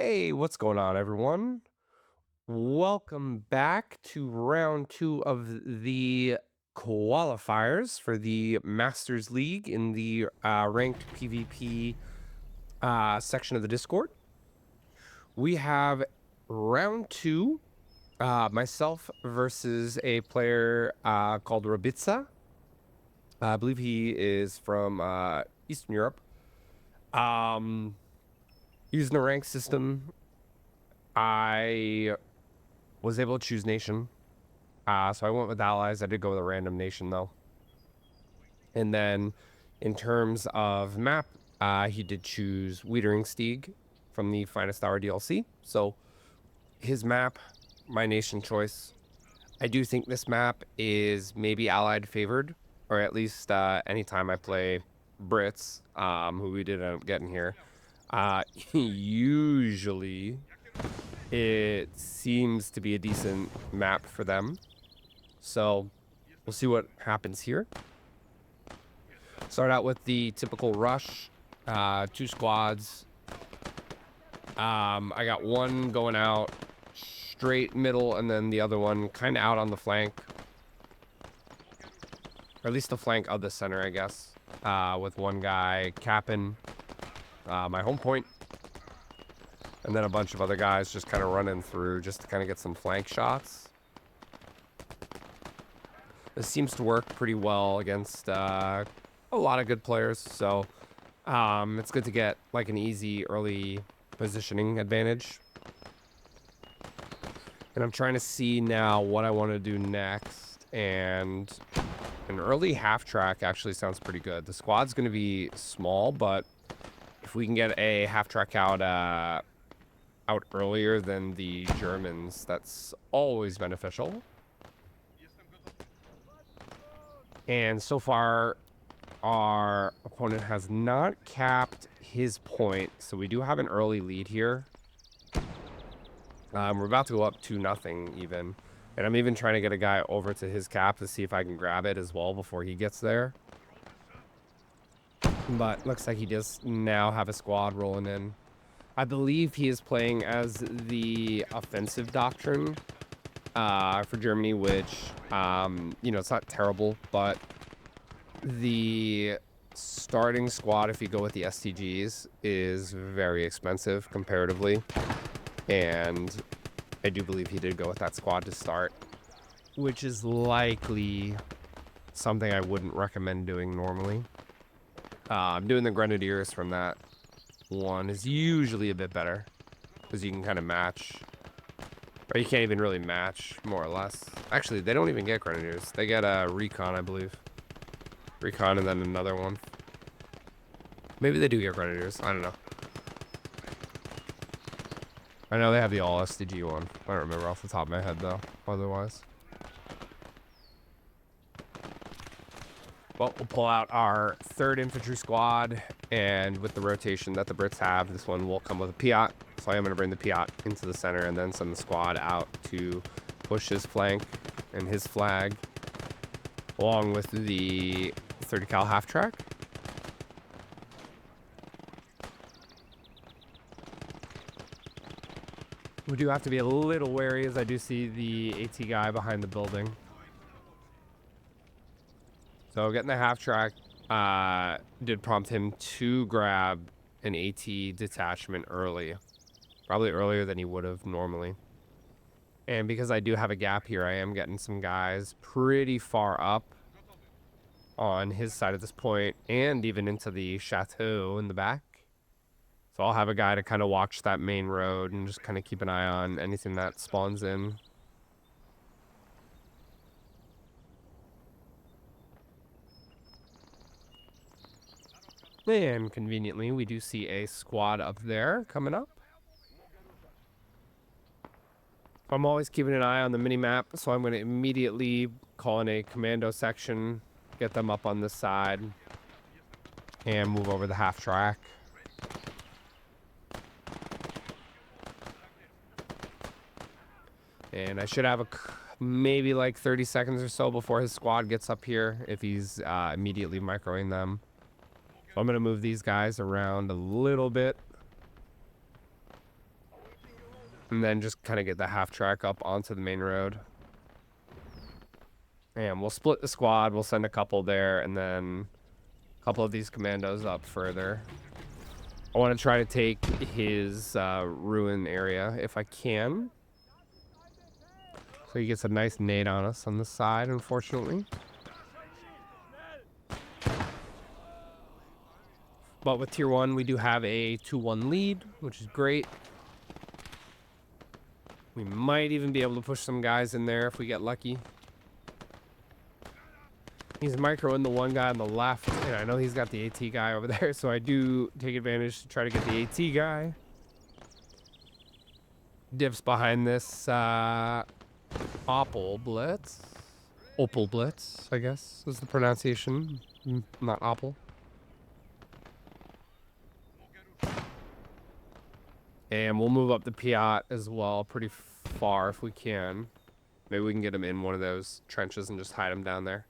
Hey, what's going on, everyone? Welcome back to round two of the qualifiers for the Masters League in the ranked PvP section of the Discord. We have round two, myself versus a player called Bobbitza. I believe he is from Eastern Europe. Using the rank system, I was able to choose nation. So I went with allies. I did go with a random nation, though. And then in terms of map, he did choose Wiederingstieg from the Finest Hour DLC. So his map, my nation choice. I do think this map is maybe allied favored, or at least anytime I play Brits, who we did end up getting here. Usually it seems to be a decent map for them. So we'll see what happens here. Start out with the typical rush, 2 squads. I got one going out straight middle, and then the other one kind of out on the flank. Or at least the flank of the center, I guess. With one guy capping my home point. And then a bunch of other guys just kind of running through just to kind of get some flank shots. This seems to work pretty well against a lot of good players, so it's good to get like an easy early positioning advantage. And I'm trying to see now what I want to do next, and an early half track actually sounds pretty good. The squad's going to be small, but if we can get a half track out earlier than the Germans, that's always beneficial. And so far, our opponent has not capped his point, so we do have an early lead here. We're about to go up 2-0 even, and I'm even trying to get a guy over to his cap to see if I can grab it as well before he gets there. But looks like he does now have a squad rolling in. I believe he is playing as the offensive doctrine for Germany, which, it's not terrible, but the starting squad, if you go with the STGs, is very expensive comparatively. And I do believe he did go with that squad to start, which is likely something I wouldn't recommend doing normally. Doing the Grenadiers from that one is usually a bit better because you can kind of match. Or you can't even really match, more or less. Actually, they don't even get Grenadiers. They get a Recon, I believe. Recon and then another one. Maybe they do get Grenadiers. I don't know. I know they have the all SDG one. I don't remember off the top of my head, though, otherwise. Well, we'll pull out our 3rd Infantry Squad, and with the rotation that the Brits have, this one will come with a Piat. So I am going to bring the Piat into the center and then send the squad out to push his flank and his flag, along with the 30 cal half track. We do have to be a little wary, as I do see the AT guy behind the building. So getting the half track did prompt him to grab an AT detachment early. Probably earlier than he would have normally. And because I do have a gap here, I am getting some guys pretty far up on his side at this point, and even into the chateau in the back. So I'll have a guy to kind of watch that main road and just kind of keep an eye on anything that spawns in. And conveniently, we do see a squad up there coming up. I'm always keeping an eye on the mini-map, so I'm going to immediately call in a commando section, get them up on this side, and move over the half track. And I should have maybe like 30 seconds or so before his squad gets up here, if he's immediately microing them. So I'm going to move these guys around a little bit. And then just kind of get the half track up onto the main road. And we'll split the squad. We'll send a couple there and then a couple of these commandos up further. I want to try to take his ruin area if I can. So he gets a nice nade on us on the side, unfortunately. But with tier 1, we do have a 2-1 lead, which is great. We might even be able to push some guys in there if we get lucky. He's microing the one guy on the left, and I know he's got the AT guy over there, so I do take advantage to try to get the AT guy. Divs behind this Opal Blitz. Opal Blitz, I guess, is the pronunciation. Not Opal. And we'll move up the Piat as well pretty far if we can. Maybe we can get him in one of those trenches and just hide him down there.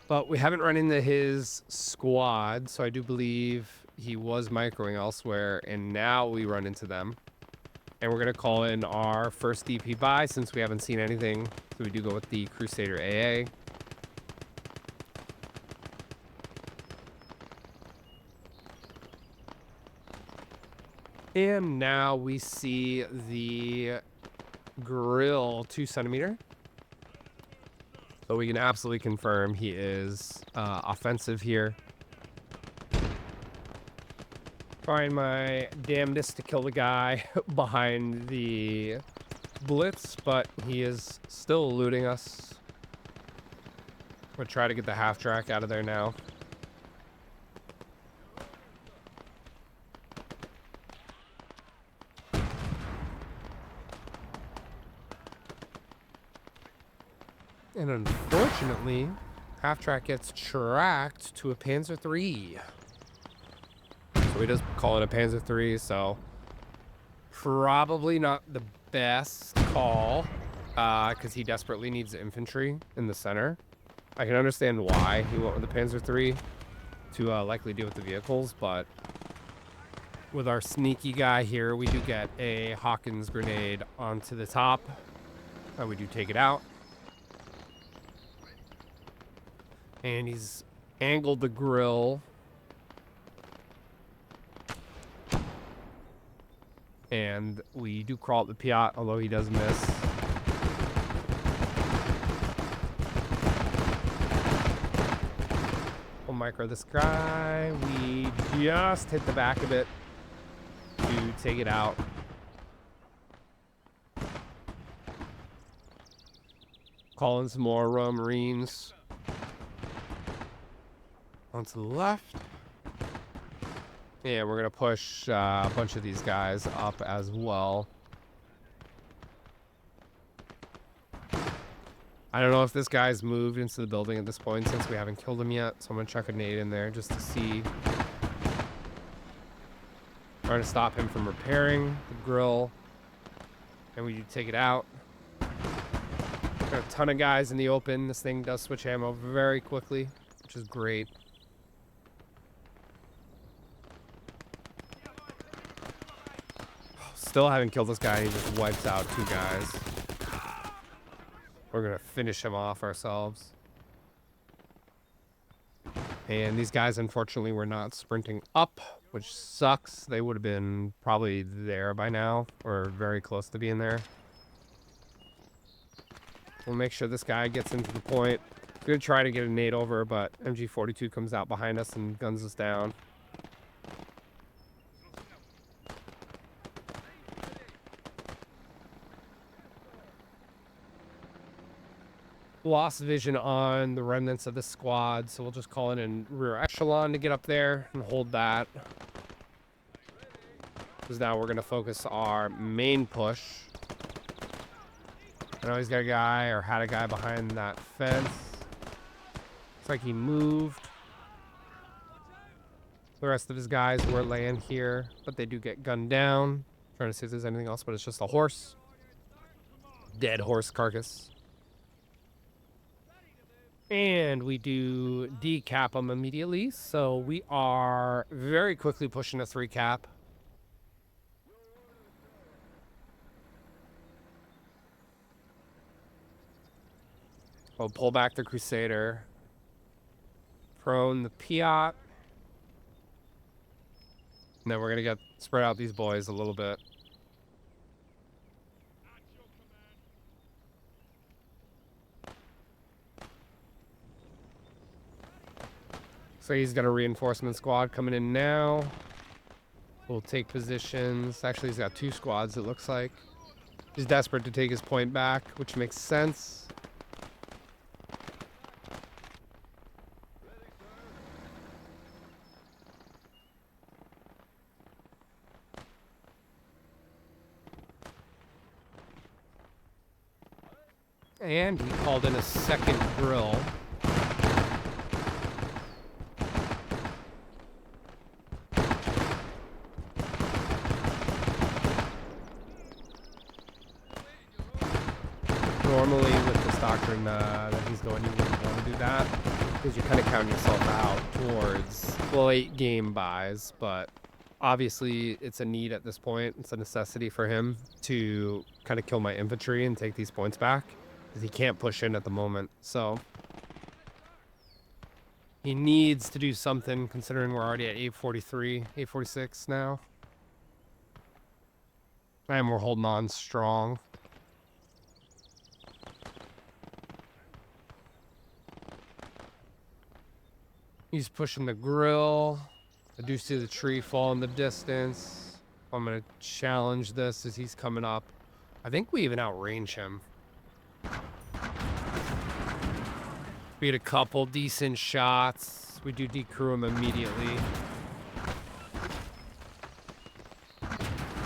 But we haven't run into his squad, so I do believe he was microing elsewhere, and now we run into them. And we're going to call in our first DP buy since we haven't seen anything. So we do go with the Crusader AA. And now we see the grill 2 centimeter. So we can absolutely confirm he is offensive here. Trying my damnedest to kill the guy behind the blitz, but he is still eluding us. We'll try to get the half track out of there now. And unfortunately, half track gets tracked to a Panzer III. So he does call it a Panzer III, so probably not the best call because he desperately needs infantry in the center. I can understand why he went with the Panzer III to likely deal with the vehicles, but with our sneaky guy here, we do get a Hawkins grenade onto the top. And we do take it out. And he's angled the grill. And we do crawl up the Piat, although he does miss. We'll micro this guy. We just hit the back of it to take it out. Call in some more Royal Marines. Onto the left. And we're going to push a bunch of these guys up as well. I don't know if this guy's moved into the building at this point since we haven't killed him yet. So I'm going to chuck a nade in there just to see. Trying to stop him from repairing the grill. And we do take it out. Got a ton of guys in the open. This thing does switch ammo very quickly, which is great. Still haven't killed this guy. He just wipes out 2 guys. We're going to finish him off ourselves. And these guys, unfortunately, were not sprinting up, which sucks. They would have been probably there by now, or very close to being there. We'll make sure this guy gets into the point. I'm going to try to get a nade over, but MG42 comes out behind us and guns us down. Lost vision on the remnants of the squad, so we'll just call in a rear echelon to get up there and hold that. Because now we're going to focus our main push. I know he's got a guy, or had a guy behind that fence. Looks like he moved. The rest of his guys were laying here, but they do get gunned down. Trying to see if there's anything else, but it's just a horse. Dead horse carcass. And we do decap them immediately, so we are very quickly pushing a 3 cap. We'll pull back the Crusader. Prone the Piat. And then we're going to spread out these boys a little bit. So he's got a reinforcement squad coming in now. We'll take positions. Actually, he's got 2 squads, it looks like. He's desperate to take his point back, which makes sense. And he called in a second drill. Normally with this doctrine that he's going, you wouldn't want to do that because you're kind of counting yourself out towards late game buys, but obviously it's a need at this point. It's a necessity for him to kind of kill my infantry and take these points back because he can't push in at the moment. So he needs to do something considering we're already at 843, 846 now. And we're holding on strong. He's pushing the grill. I do see the tree fall in the distance. I'm going to challenge this as he's coming up. I think we even outrange him. We had a couple decent shots. We do decrew him immediately.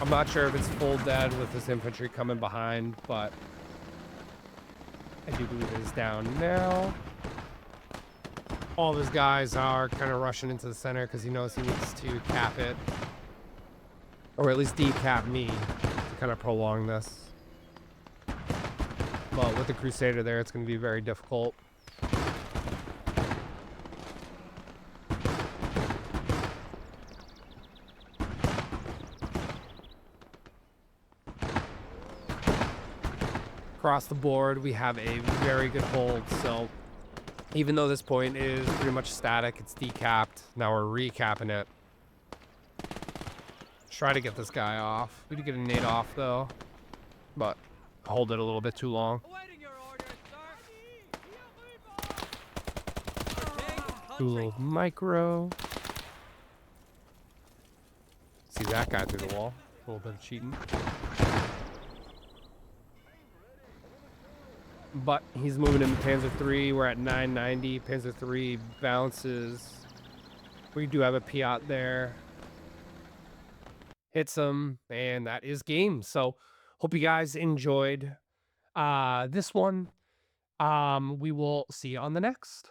I'm not sure if it's full dead with this infantry coming behind, but I do believe it is down now. All of his guys are kind of rushing into the center because he knows he needs to cap it. Or at least decap me to kind of prolong this. But with the Crusader there, it's going to be very difficult. Across the board, we have a very good hold, so even though this point is pretty much static, it's decapped. Now we're recapping it. Try to get this guy off. We did get a nade off though, but hold it a little bit too long. Do a little micro. See that guy through the wall. A little bit of cheating. But he's moving into Panzer III. We're at 990. Panzer III bounces. We do have a Piat there. Hits him, and that is game. So hope you guys enjoyed this one. We will see you on the next.